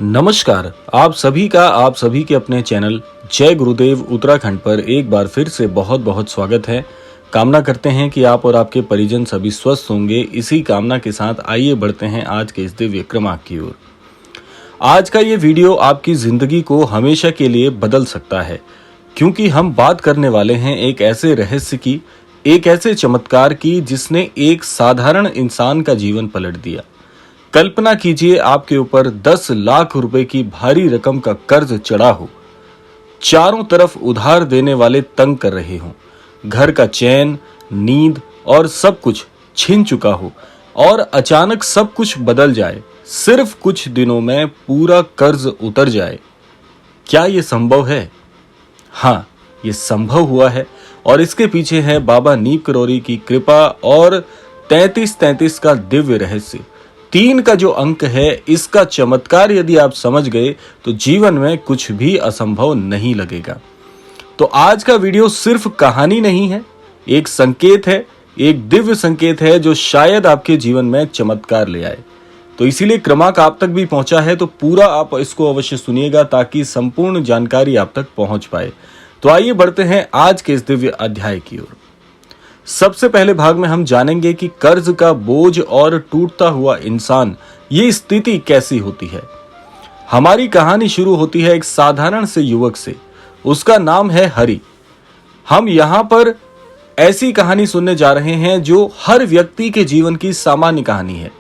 नमस्कार। आप सभी के अपने चैनल जय गुरुदेव उत्तराखंड पर एक बार फिर से बहुत बहुत स्वागत है। कामना करते हैं कि आप और आपके परिजन सभी स्वस्थ होंगे। इसी कामना के साथ आइए बढ़ते हैं आज के इस दिव्य क्रमांक की ओर। आज का ये वीडियो आपकी जिंदगी को हमेशा के लिए बदल सकता है, क्योंकि हम बात करने वाले हैं एक ऐसे रहस्य की, एक ऐसे चमत्कार की जिसने एक साधारण इंसान का जीवन पलट दिया। कल्पना कीजिए आपके ऊपर 10 लाख रुपए की भारी रकम का कर्ज चढ़ा हो, चारों तरफ उधार देने वाले तंग कर रहे हों, घर का चैन, नींद और सब कुछ छिन चुका हो और अचानक सब कुछ बदल जाए। सिर्फ कुछ दिनों में पूरा कर्ज उतर जाए। क्या ये संभव है? हाँ, ये संभव हुआ है और इसके पीछे है बाबा नीप करोरी की कृपा और 3333 का दिव्य रहस्य। 3 का जो अंक है, इसका चमत्कार यदि आप समझ गए तो जीवन में कुछ भी असंभव नहीं लगेगा। तो आज का वीडियो सिर्फ कहानी नहीं है, एक संकेत है, एक दिव्य संकेत है जो शायद आपके जीवन में चमत्कार ले आए। तो इसीलिए क्रमांक आप तक भी पहुंचा है, तो पूरा आप इसको अवश्य सुनिएगा ताकि संपूर्ण जानकारी आप तक पहुंच पाए। तो आइए बढ़ते हैं आज के इस दिव्य अध्याय की ओर। सबसे पहले भाग में हम जानेंगे कि कर्ज का बोझ और टूटता हुआ इंसान, ये स्थिति कैसी होती है। हमारी कहानी शुरू होती है एक साधारण से युवक से। उसका नाम है हरि। हम यहां पर ऐसी कहानी सुनने जा रहे हैं जो हर व्यक्ति के जीवन की सामान्य कहानी है,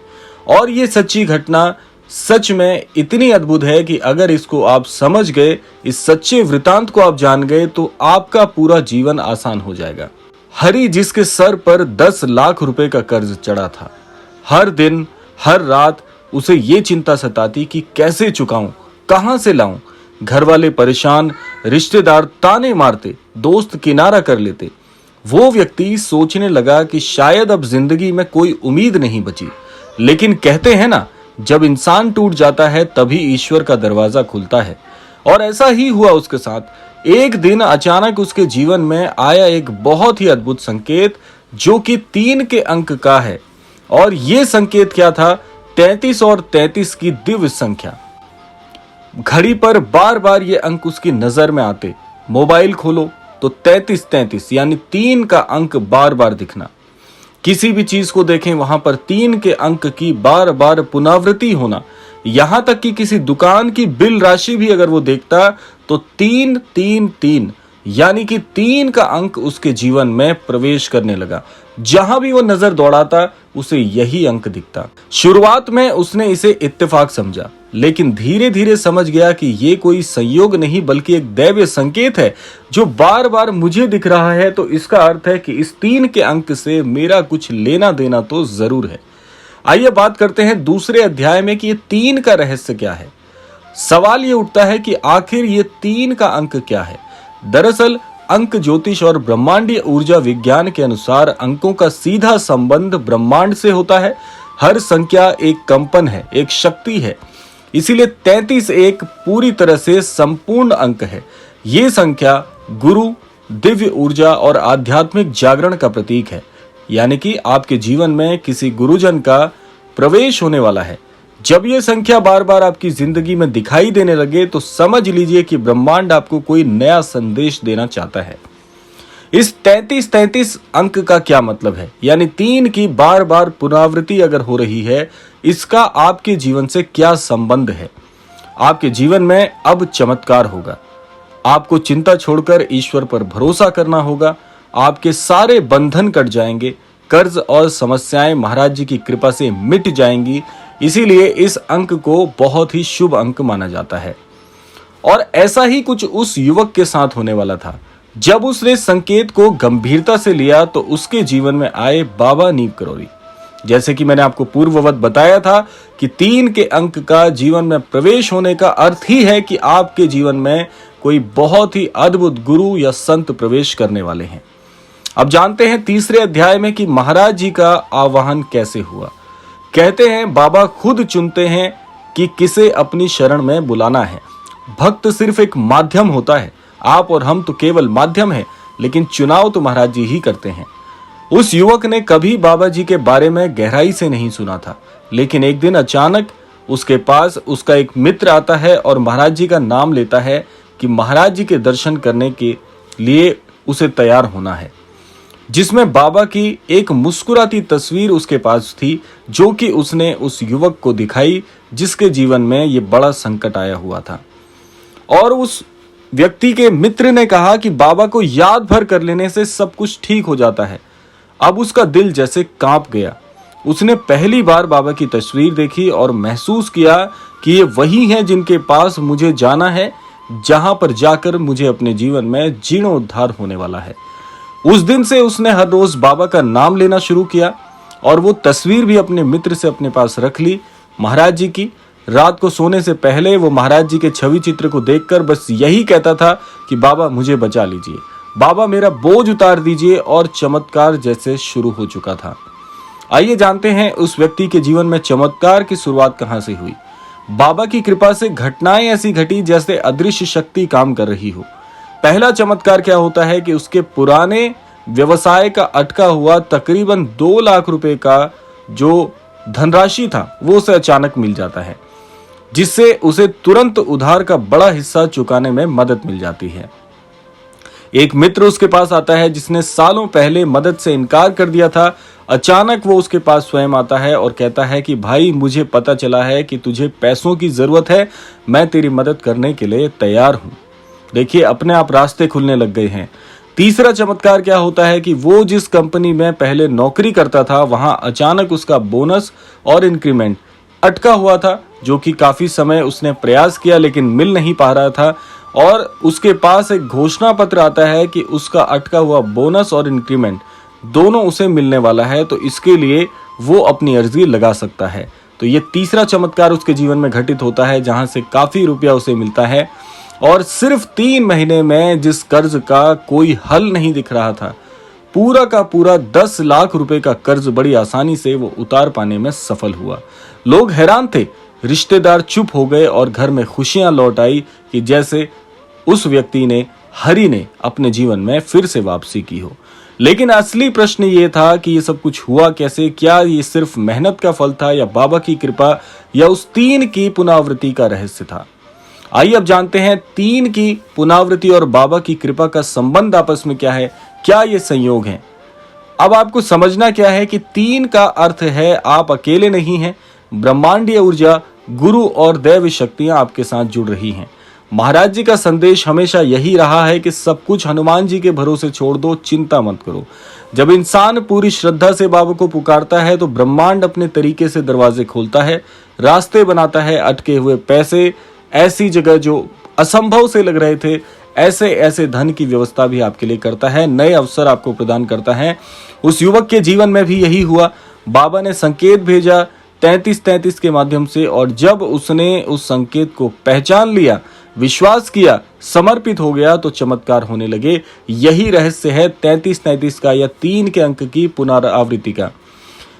और ये सच्ची घटना सच में इतनी अद्भुत है कि अगर इसको आप समझ गए, इस सच्चे वृतांत को आप जान गए, तो आपका पूरा जीवन आसान हो जाएगा। हरि, जिसके सर पर 10 लाख रुपए का कर्ज चढ़ा था, हर दिन हर रात उसे ये चिंता सताती कि कैसे चुकाऊं, कहां से लाऊं। घर वाले परेशान, रिश्तेदार ताने मारते, दोस्त किनारा कर लेते। वो व्यक्ति सोचने लगा कि शायद अब जिंदगी में कोई उम्मीद नहीं बची। लेकिन कहते हैं ना, जब इंसान टूट जाता है तभी ईश्वर का दरवाजा खुलता है, और ऐसा ही हुआ उसके साथ। एक दिन अचानक उसके जीवन में आया एक बहुत ही अद्भुत संकेत, जो कि 3 के अंक का है। और यह संकेत क्या था? 33 और 33 की दिव्य संख्या। घड़ी पर बार बार ये अंक उसकी नजर में आते। मोबाइल खोलो तो 3333 यानी 3 का अंक बार बार दिखना। किसी भी चीज को देखें, वहां पर 3 के अंक की बार बार पुनरावृत्ति होना। यहां तक कि किसी दुकान की बिल राशि भी अगर वो देखता तो 333 यानी कि 3 का अंक उसके जीवन में प्रवेश करने लगा। जहां भी वो नजर दौड़ाता उसे यही अंक दिखता। शुरुआत में उसने इसे इत्तेफाक समझा, लेकिन धीरे धीरे समझ गया कि ये कोई संयोग नहीं बल्कि एक दैवीय संकेत है जो बार बार मुझे दिख रहा है। तो इसका अर्थ है कि इस 3 के अंक से मेरा कुछ लेना देना तो जरूर है। आइए बात करते हैं दूसरे अध्याय में कि ये 3 का रहस्य क्या है। सवाल ये उठता है कि आखिर ये 3 का अंक क्या है। दरअसल अंक ज्योतिष और ब्रह्मांडीय ऊर्जा विज्ञान के अनुसार अंकों का सीधा संबंध ब्रह्मांड से होता है। हर संख्या एक कंपन है, एक शक्ति है। इसीलिए 33 एक पूरी तरह से संपूर्ण अंक है। ये संख्या गुरु, दिव्य ऊर्जा और आध्यात्मिक जागरण का प्रतीक है। यानी कि आपके जीवन में किसी गुरुजन का प्रवेश होने वाला है। जब यह संख्या बार बार आपकी जिंदगी में दिखाई देने लगे तो समझ लीजिए कि ब्रह्मांड आपको कोई नया संदेश देना चाहता है। इस 3333 अंक का क्या मतलब है, यानी 3 की बार बार पुनरावृत्ति अगर हो रही है, इसका आपके जीवन से क्या संबंध है। आपके जीवन में अब चमत्कार होगा। आपको चिंता छोड़कर ईश्वर पर भरोसा करना होगा। आपके सारे बंधन कट जाएंगे। कर्ज और समस्याएं महाराज जी की कृपा से मिट जाएंगी। इसीलिए इस अंक को बहुत ही शुभ अंक माना जाता है। और ऐसा ही कुछ उस युवक के साथ होने वाला था। जब उसने संकेत को गंभीरता से लिया तो उसके जीवन में आए बाबा नीप करोरी। जैसे कि मैंने आपको पूर्ववत बताया था कि 3 के अंक का जीवन में प्रवेश होने का अर्थ ही है कि आपके जीवन में कोई बहुत ही अद्भुत गुरु या संत प्रवेश करने वाले हैं। अब जानते हैं तीसरे अध्याय में कि महाराज जी का आवाहन कैसे हुआ। कहते हैं बाबा खुद चुनते हैं कि किसे अपनी शरण में बुलाना है। भक्त सिर्फ एक माध्यम होता है। आप और हम तो केवल माध्यम हैं, लेकिन चुनाव तो महाराज जी ही करते हैं। उस युवक ने कभी बाबा जी के बारे में गहराई से नहीं सुना था, लेकिन एक दिन अचानक उसके पास उसका एक मित्र आता है और महाराज जी का नाम लेता है कि महाराज जी के दर्शन करने के लिए उसे तैयार होना है, जिसमें बाबा की एक मुस्कुराती तस्वीर उसके पास थी, जो कि उसने उस युवक को दिखाई जिसके जीवन में ये बड़ा संकट आया हुआ था। और उस व्यक्ति के मित्र ने कहा कि बाबा को याद भर कर लेने से सब कुछ ठीक हो जाता है। अब उसका दिल जैसे कांप गया। उसने पहली बार बाबा की तस्वीर देखी और महसूस किया कि ये वही हैं जिनके पास मुझे जाना है, जहां पर जाकर मुझे अपने जीवन में जीर्णोद्धार होने वाला है। उस दिन से उसने हर रोज बाबा का नाम लेना शुरू किया और वो तस्वीर भी अपने मित्र से अपने पास रख ली महाराज जी की। रात को सोने से पहले वो महाराज जी के छवि चित्र को देखकर बस यही कहता था कि बाबा मुझे बचा लीजिए, बाबा मेरा बोझ उतार दीजिए, और चमत्कार जैसे शुरू हो चुका था। आइए जानते हैं उस व्यक्ति के जीवन में चमत्कार की शुरुआत कहां से हुई। बाबा की कृपा से घटनाएं ऐसी घटी जैसे अदृश्य शक्ति काम कर रही हो। पहला चमत्कार क्या होता है कि उसके पुराने व्यवसाय का अटका हुआ तकरीबन 2 लाख रुपए का जो धनराशि था वो उसे अचानक मिल जाता है, जिससे उसे तुरंत उधार का बड़ा हिस्सा चुकाने में मदद मिल जाती है। एक मित्र उसके पास आता है जिसने सालों पहले मदद से इनकार कर दिया था। अचानक वो उसके पास स्वयं आता है और कहता है कि भाई मुझे पता चला है कि तुझे पैसों की जरूरत है, मैं तेरी मदद करने के लिए तैयार हूं। देखिए अपने आप रास्ते खुलने लग गए हैं। तीसरा चमत्कार क्या होता है कि वो जिस कंपनी में पहले नौकरी करता था वहां अचानक उसका बोनस और इंक्रीमेंट अटका हुआ था, जो कि काफी समय उसने प्रयास किया लेकिन मिल नहीं पा रहा था। और उसके पास एक घोषणा पत्र आता है कि उसका अटका हुआ बोनस और इंक्रीमेंट दोनों उसे मिलने वाला है, तो इसके लिए वो अपनी अर्जी लगा सकता है। तो ये तीसरा चमत्कार उसके जीवन में घटित होता है, जहां से काफी रुपया उसे मिलता है। और सिर्फ 3 महीने में जिस कर्ज का कोई हल नहीं दिख रहा था, पूरा का पूरा 10 लाख रुपए का कर्ज बड़ी आसानी से वो उतार पाने में सफल हुआ। लोग हैरान थे, रिश्तेदार चुप हो गए और घर में खुशियां लौट आई कि जैसे उस व्यक्ति ने, हरि ने अपने जीवन में फिर से वापसी की हो। लेकिन असली प्रश्न ये था कि ये सब कुछ हुआ कैसे? क्या ये सिर्फ मेहनत का फल था या बाबा की कृपा या उस 3 की पुनरावृत्ति का रहस्य था? आइए अब जानते हैं 3 की पुनरावृत्ति और बाबा की कृपा का संबंध आपस में क्या है, क्या ये संयोग है? अब आपको समझना क्या है कि 3 का अर्थ है आप अकेले नहीं हैं, ब्रह्मांडीय ऊर्जा, गुरु और दैवी शक्तियां आपके साथ जुड़ रही हैं। महाराज जी का संदेश हमेशा यही रहा है कि सब कुछ हनुमान जी के भरोसे छोड़ दो, चिंता मत करो। जब इंसान पूरी श्रद्धा से बाबा को पुकारता है तो ब्रह्मांड अपने तरीके से दरवाजे खोलता है, रास्ते बनाता है, अटके हुए पैसे, ऐसी जगह जो असंभव से लग रहे थे ऐसे ऐसे धन की व्यवस्था भी आपके लिए करता है, नए अवसर आपको प्रदान करता है। उस युवक के जीवन में भी यही हुआ। बाबा ने संकेत भेजा 33-33 के माध्यम से, और जब उसने उस संकेत को पहचान लिया, विश्वास किया, समर्पित हो गया, तो चमत्कार होने लगे। यही रहस्य है 33-33 का या 3 के अंक की पुनरावृत्ति का।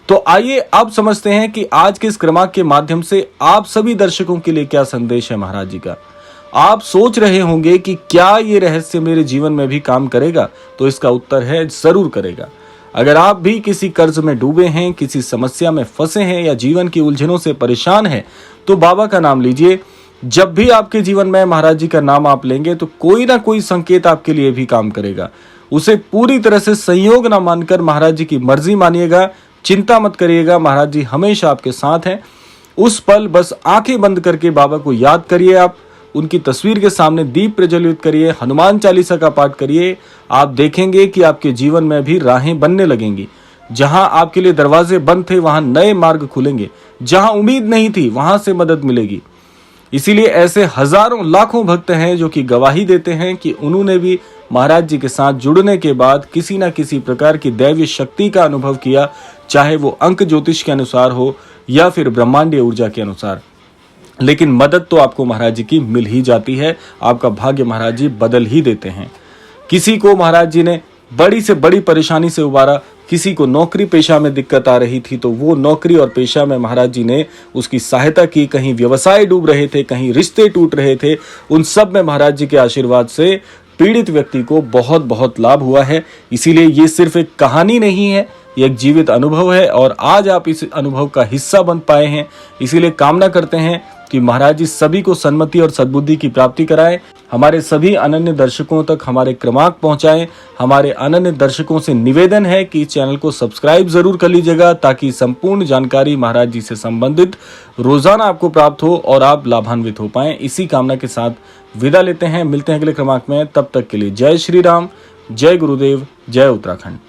तो आइए अब समझते हैं कि आज के इस क्रमांक के माध्यम से आप सभी दर्शकों के लिए क्या संदेश है महाराज जी का। आप सोच रहे होंगे कि क्या ये रहस्य मेरे जीवन में भी काम करेगा? तो इसका उत्तर है जरूर करेगा। अगर आप भी किसी कर्ज में डूबे हैं, किसी समस्या में फंसे हैं या जीवन की उलझनों से परेशान हैं, तो बाबा का नाम लीजिए। जब भी आपके जीवन में महाराज जी का नाम आप लेंगे तो कोई ना कोई संकेत आपके लिए भी काम करेगा। उसे पूरी तरह से संयोग ना मानकर महाराज जी की मर्जी मानिएगा। चिंता मत करिएगा, महाराज जी हमेशा आपके साथ हैं। उस पल बस आंखें बंद करके बाबा को याद करिए, आप उनकी तस्वीर के सामने दीप प्रज्वलित करिए, हनुमान चालीसा का पाठ करिए। आप देखेंगे कि आपके जीवन में भी राहें बनने लगेंगी। जहां आपके लिए दरवाजे बंद थे वहां नए मार्ग खुलेंगे, जहां उम्मीद नहीं थी वहां से मदद मिलेगी। इसीलिए ऐसे हजारों लाखों भक्त हैं जो कि गवाही देते हैं कि उन्होंने भी महाराज जी के साथ जुड़ने के बाद किसी न किसी प्रकार की दैवीय शक्ति का अनुभव किया, चाहे वो अंक ज्योतिष के अनुसार हो या फिर ब्रह्मांडीय ऊर्जा के अनुसार। लेकिन मदद तो आपको महाराज जी की मिल ही जाती है, आपका भाग्य महाराज जी बदल ही देते हैं। किसी को महाराज जी ने बड़ी से बड़ी परेशानी से उबारा, किसी को नौकरी पेशा में दिक्कत आ रही थी तो वो नौकरी और पेशा में महाराज जी ने उसकी सहायता की। कहीं व्यवसाय डूब रहे थे, कहीं रिश्ते टूट रहे थे, उन सब में महाराज जी के आशीर्वाद से पीड़ित व्यक्ति को बहुत बहुत लाभ हुआ है। इसीलिए ये सिर्फ एक कहानी नहीं है, ये एक जीवित अनुभव है और आज आप इस अनुभव का हिस्सा बन पाए हैं। इसीलिए कामना करते हैं कि महाराज जी सभी को सन्मति और सद्बुद्धि की प्राप्ति कराएं, हमारे सभी अनन्य दर्शकों तक हमारे क्रमांक पहुंचाएं। हमारे अनन्य दर्शकों से निवेदन है कि चैनल को सब्सक्राइब जरूर कर लीजिएगा ताकि संपूर्ण जानकारी महाराज जी से संबंधित रोजाना आपको प्राप्त हो और आप लाभान्वित हो पाएं। इसी कामना के साथ विदा लेते हैं, मिलते हैं अगले क्रमांक में। तब तक के लिए जय श्री राम, जय गुरुदेव, जय उत्तराखंड।